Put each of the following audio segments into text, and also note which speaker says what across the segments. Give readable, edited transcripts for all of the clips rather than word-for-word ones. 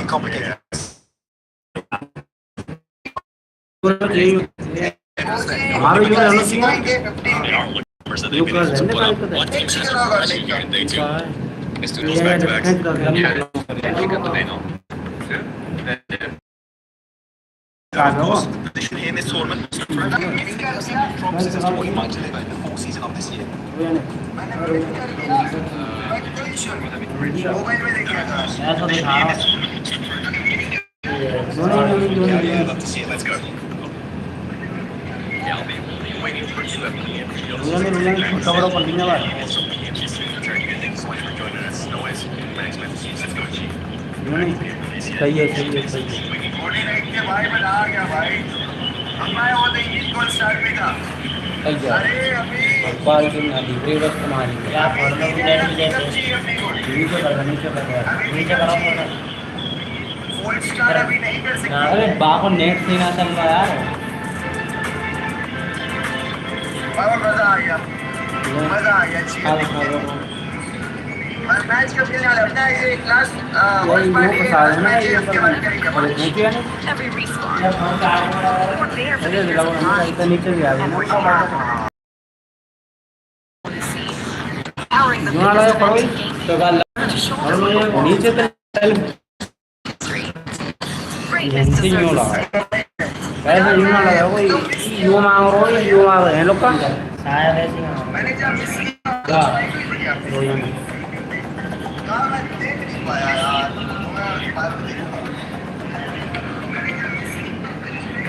Speaker 1: bit complicated.
Speaker 2: हमारे जो है ना
Speaker 3: that they've been able to put up. One team has progressed here in day 2. It's to those back-to-backs. Of course, the position here in this tournament was promises as to what he might deliver in the full season of this year. Yeah, I'd love to see it. Let's go. Yeah, I'll be waiting for you at PMWC.
Speaker 2: सही है अरे बाको net नहीं ना चल रहा यार
Speaker 1: मजा आ गया मैच कब खेलने वाला अपना ये लास्ट वर्ल्ड पार्टी मैच है उसके बाद करेंगे
Speaker 4: Every respawn.
Speaker 2: नीचे भी आ गया
Speaker 4: Powering the
Speaker 2: ना
Speaker 4: biggest
Speaker 2: पड़ो
Speaker 4: event in
Speaker 2: तो गाल नीचे तो
Speaker 4: greatness deserves a
Speaker 2: ऐसा यूं ना लगा कोई यूं मांग रहे हैं लोग का शायद ऐसे
Speaker 1: मैंने जब मैं देख नहीं पाया यार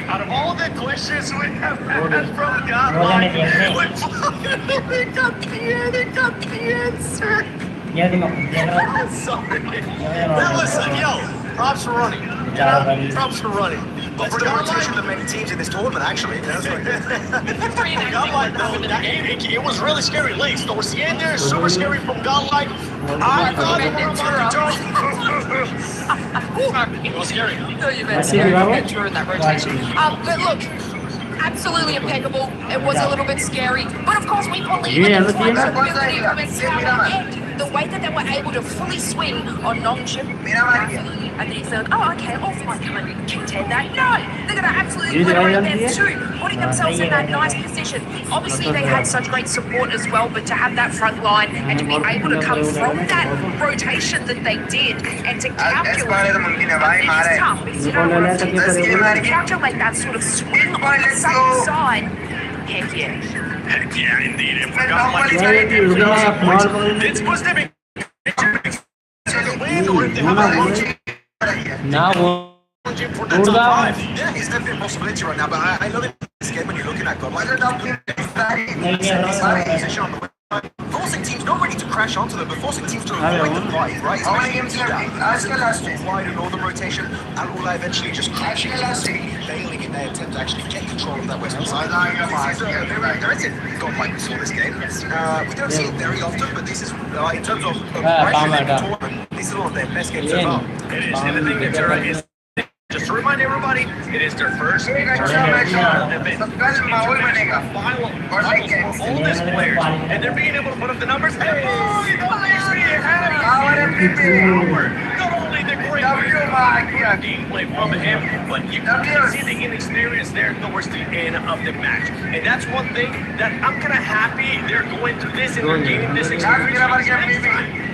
Speaker 3: Out of all the questions we have had from God, they got the answer. Sorry. Now listen, yo, props for running. Props for running.
Speaker 1: But for the rotation of many teams in this tournament, actually.
Speaker 3: Godlike, though, it was really scary late. Towards the end there, super scary from Godlike. I thought it was scary.
Speaker 4: You've been very adventure in that rotation. But look, absolutely impeccable. It was a little bit scary, but of course we believe in the flexibility of its power and the way that they were able to fully swing on non-chip. And they said, oh, okay, all fine, come and contend that. No, they're going to absolutely liberate there too, putting themselves in that nice position. Obviously, they had such great support as well, but to have that front line and to be able to come from that rotation that they did and to calculate, it's tough. Because, you know, to calculate that sort of swing on the same side, heck yeah.
Speaker 3: Heck yeah, indeed. And for Godlike, it's supposed to be.
Speaker 2: now
Speaker 3: For the top 5.
Speaker 1: Yeah, he's definitely a possibility right now, but I know that this game when you're looking at Godlike, forcing teams not ready to crash onto them, but forcing teams to avoid the fight, right? Wide and northern rotation, and will eventually just crashing into the city, failing in their attempt to actually get control of that western side. This is a very aggressive Godlike we saw this game. We don't see it very often, but this is, in terms of aggression in the tournament, this is one of their best games so far.
Speaker 3: It is. And the thing that Terra is, just to remind everybody, it is their first tournament event. Final for all these players, and they're being able to put up the numbers. Hey, not only the great gameplay from him, but you can see the inexperience there towards the end of the match. And that's one thing that I'm kind of happy they're going through this and they're gaining this experience. Next time,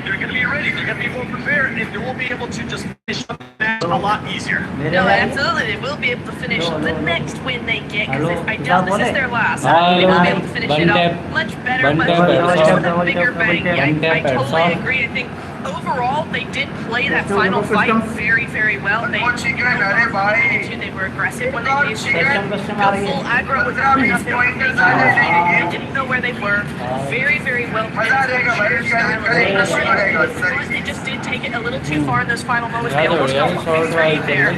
Speaker 3: they're going to be ready, they're going to be more prepared, and they will be able to just finish up the match a lot easier.
Speaker 4: No, absolutely. They will be able to finish the next win they get, because I doubt this is their last. They will be able to finish it up much better, much with a bigger bang. Yeah, I totally agree. I think overall, they did play that final fight very, very well. They were aggressive when they needed to go full aggro without anything. They didn't know where they were. Very, very well played. They just did take it a little too far in those final moments. They almost got betrayed there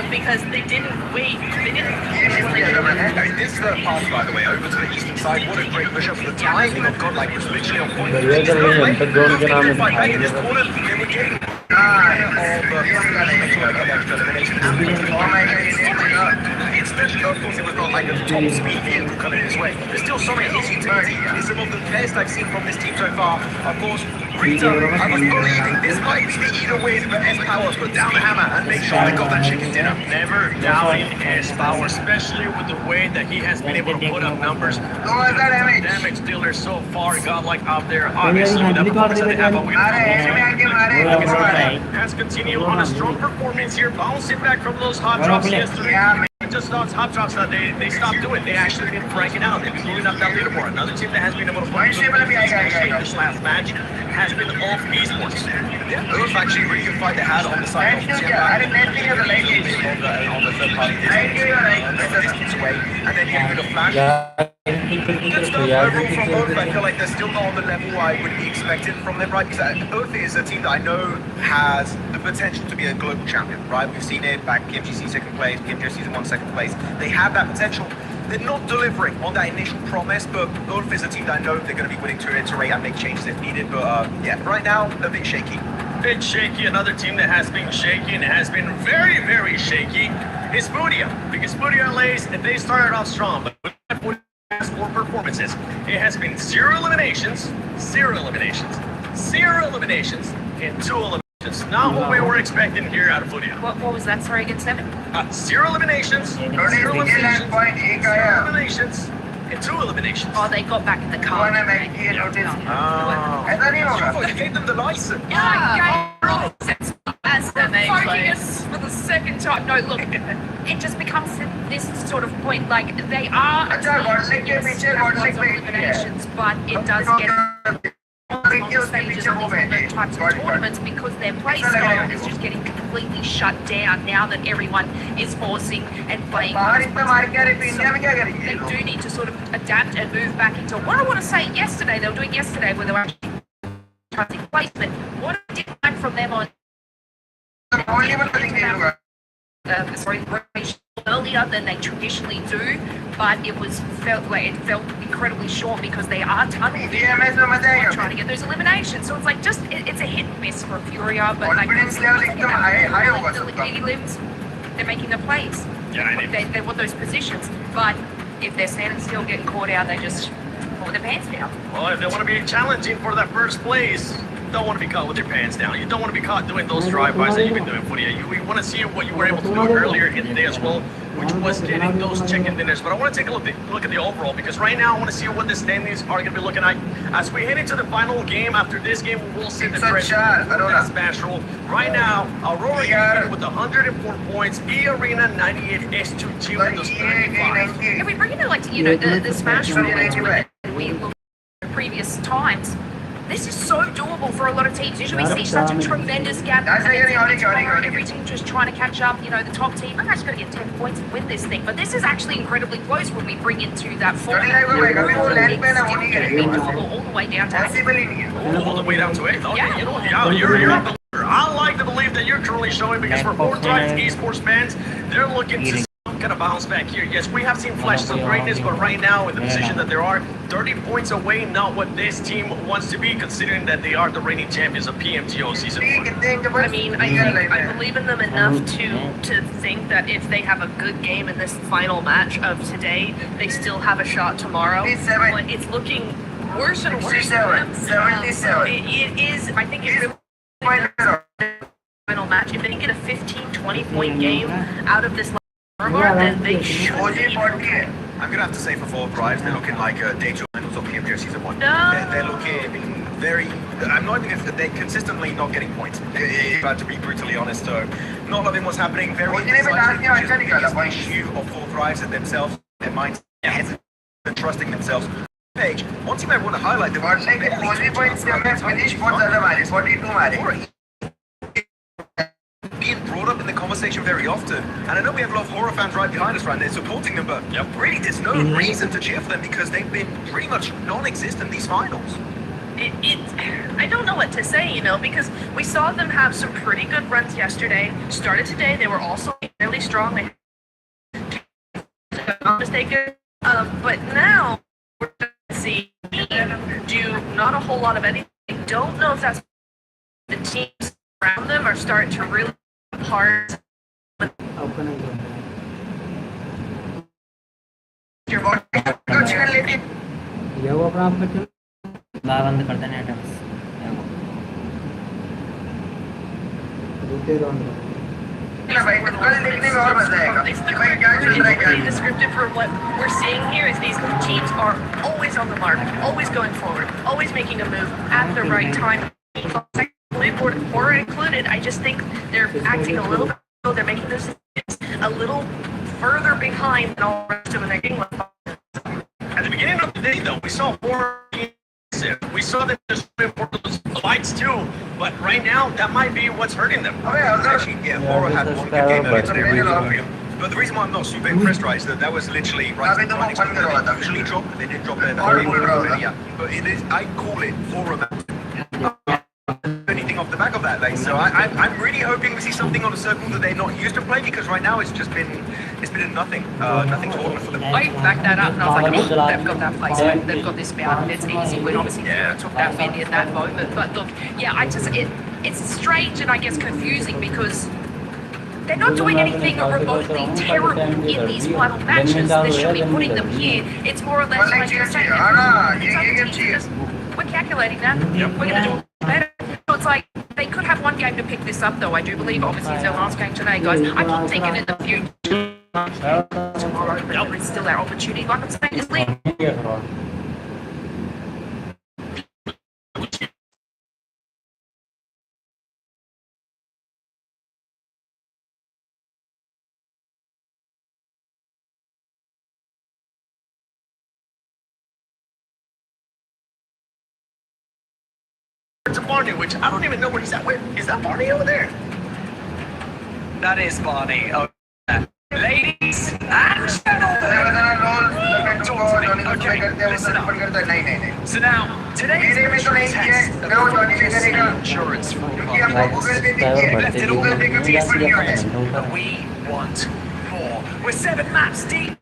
Speaker 4: because they didn't wait. They didn't.
Speaker 1: This is the path, by the way, over to the eastern side. What a great push up for the timing of Godlike was literally on point. They were getting especially of course it was not like a top speed vehicle coming this way. There's still so many issues to it. It's some of the best I've seen from this team so far. Of course, Rita, I was believing this might be the either way that S Powers put down the hammer and make sure they got that chicken dinner.
Speaker 3: Never doubting his power, especially with the way that he has been able to put up numbers. Damage dealer so far, godlike out there. Obviously, with the performance that they have, but we has continued on a strong performance here, bouncing back from those hot drops yesterday. Just those hot drops that they stopped doing. They actually didn't break it out. They've been moving up that leaderboard. Another team that has been able to play this last match has been Off Esports.
Speaker 1: Yeah, Earth actually really good fight they had on the side of the third party distance away, and then getting rid of Flash. Good stuff overall from Earth. I feel like they're still not on the level I would be expecting from them, right? Because Earth is a team that I know has the potential to be a global champion, right? We've seen it back PMGC second place, PMWC season 1 second place. They have that potential. They're not delivering on that initial promise, but Ulf is a team that I know they're going to be willing to iterate and make changes if needed. But yeah, right now, a bit shaky.
Speaker 3: Bit shaky. Another team that has been shaky and has been very, very shaky is Boodia. Because Boodia Lays, they started off strong, but with past 4 performances, it has been 0 eliminations, 0 eliminations, 0 eliminations, and 2 eliminations. Not what we were expecting here out of Boodia.
Speaker 4: What was that? Sorry, against them?
Speaker 3: 0 eliminations, 0 eliminations, 0 eliminations, and 2 eliminations.
Speaker 4: Oh, they got back in the car.
Speaker 1: You gave them the license.
Speaker 4: Yeah. As the focus for the second time. No, look, it just becomes this sort of point. Like they are eliminations, but it does get on stages of different types of tournaments because their play style is just getting completely shut down now that everyone is forcing and playing. They do need to sort of adapt and move back into what I want to say yesterday. They were doing yesterday where they were actually trying to placement. What I did like from them on earlier than they traditionally do, but it felt incredibly short because they are tunnel trying to get those eliminations. So it's like it's a hit and miss for Furia, but like the 80 limbs, they're making the plays.
Speaker 3: Yeah,
Speaker 4: they want those positions, but if they're standing still, getting caught out, they just pull their pants down.
Speaker 3: Well, if they want to be challenging for that first place, you don't want to be caught with your pants down. You don't want to be caught doing those drive-bys that you've been doing for you. You want to see what you were able to do earlier in the day as well, which was getting those chicken dinners. But I want to take a look at the overall, because right now I want to see what the standings are going to be looking like. As we head into the final game, after this game, we will see the Smash Roll. Right now, Aurora with 104 points, E-Arena 98, S2G with those 35.
Speaker 4: If we bring it like to, the Smash Roll into it, we look at previous times, this is so doable for a lot of teams. Usually we see such a tremendous gap. Every team just trying to catch up. The top team, I'm actually going to get 10 points and win this thing. But this is actually incredibly close when we bring into that format. It's still going to be doable all the way down to 8.
Speaker 3: All the way down to 8? Okay,
Speaker 4: Yeah.
Speaker 3: You're a believer. I like the belief that you're currently showing, because for Fortnite esports fans, they're looking to kind of bounce back here. Yes, we have seen flashes of greatness, but right now in the position that there are, 30 points away, not what this team wants to be, considering that they are the reigning champions of PMTO Season 1.
Speaker 5: I mean, I believe in them enough to think that if they have a good game in this final match of today, they still have a shot tomorrow. But it's looking worse and worse for them. It is, I think it's final match. If they can get a 15-20 point game out of this then they should be.
Speaker 1: I'm going to have to say for Four Drives, they're looking like Day-2 finals of PMWC Season 1.
Speaker 5: No.
Speaker 1: They're looking very... I'm not even... They're consistently not getting points. To be brutally honest, so not loving what's happening. Very indecisive, which is the biggest issue of Four Drives and themselves, their minds, hesitant and trusting themselves. Page, one team I want to highlight, the being brought up in the conversation very often, and I know we have a lot of horror fans right behind us right there supporting them, but really there's no reason to cheer for them because they've been pretty much non-existent these finals.
Speaker 5: I don't know what to say, because we saw them have some pretty good runs yesterday. Started today, they were also fairly strong. They not mistaken, but now we're going to see do not a whole lot of anything. I don't know if that's the teams around them are starting to really hard.
Speaker 2: बंद कर देना
Speaker 5: Descriptive for what we're seeing here is these teams are always on the mark, always going forward, always making a move at the right time. Or included, I just think they're acting a little bit, they're making this a little further behind than all the rest of their game.
Speaker 3: At the beginning of the day, though, we saw more. We saw them just for those lights too, but right now that might be what's hurting them.
Speaker 1: Actually, yeah, Aura had one good game earlier today. But the reason why I'm not super impressed, right, is that was literally right. They usually drop, they did drop their yeah. But it is, I call it Aura match. Anything off the back of that, like, so I'm really hoping we see something on the circle that they're not used to play, because right now it's been a nothing tournament for them.
Speaker 4: I backed that up and I was like, oh, they've got that placement, they've got this bout, it's easy win. Obviously, took that win in that moment. But look, yeah, it's strange and I guess confusing because they're not doing anything remotely terrible in these final matches. They should be putting them here. It's more or less like you're saying, we're calculating that. We're going to do it better. So it's like they could have one game to pick this up, though. I do believe, obviously, it's their last game today, guys. I keep thinking in the future, tomorrow, but there is still that opportunity. Like I'm saying, is league.
Speaker 3: To Barney, which I don't even know where he's at. Where is that? Barney over there? That is Barney. Oh, ladies and gentlemen. Okay, listen up. So now, today's insurance test of insurance fraud. Left it all in the experience, but we want more. We're 7 maps deep.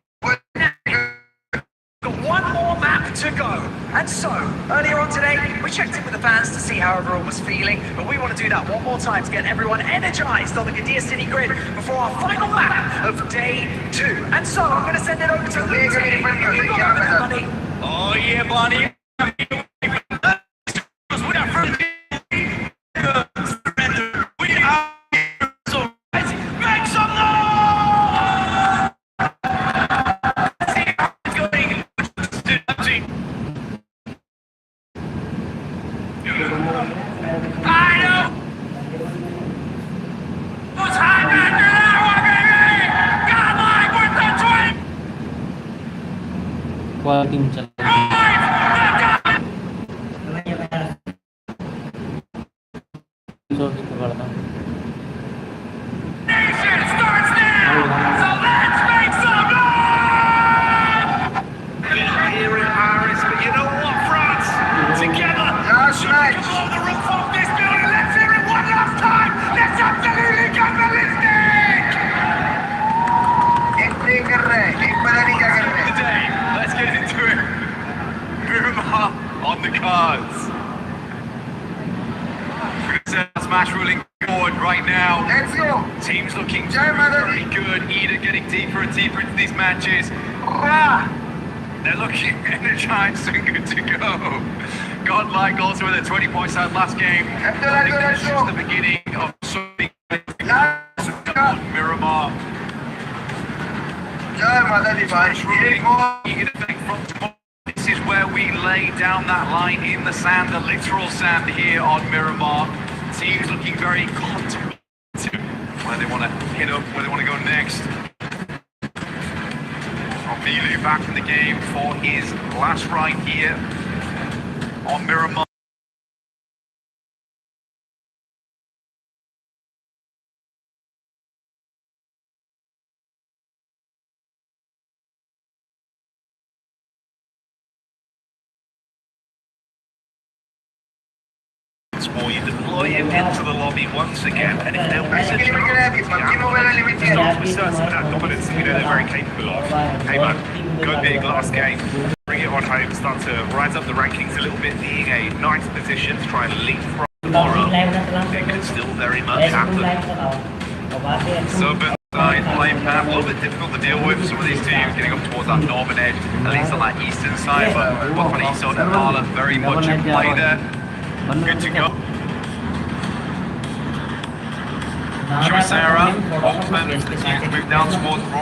Speaker 3: One more map to go. And so, earlier on today, we checked in with the fans to see how everyone was feeling, but we want to do that one more time to get everyone energized on the Gadir City grid before our final map of day 2. And so, I'm going to send it over to Lucy. Oh yeah, Bonnie.
Speaker 2: Quality macam so kita kalau
Speaker 3: on the cards. Smash ruling forward right now.
Speaker 1: Let's go.
Speaker 3: Teams looking very good. Ida getting deeper and deeper into these matches. They're looking energized and good to go. Godlike also with a 20 points out last game. I think that's just the beginning of something. Miramar. Smash ruling. Eager to think from tomorrow. This is where we lay down that line in the sand, the literal sand here on Miramar. Teams looking very contemplative where they want to hit up, where they want to go next. Milu back in the game for his last ride here on Miramar. Or you deploy him into the lobby once again, and if there was a chance, with that dominance, you know they're very capable of. Hey man, go big last game, bring it on home, start to rise up the rankings a little bit, being a nice position to try and leapfrog tomorrow. It could still very much happen. Southern side playing path, a little bit difficult to deal with. Some of these teams getting up towards that northern edge, at least on that eastern side, but Wakwanisa and Nala very much in play there. Good to go.
Speaker 2: Sarah, open, move down towards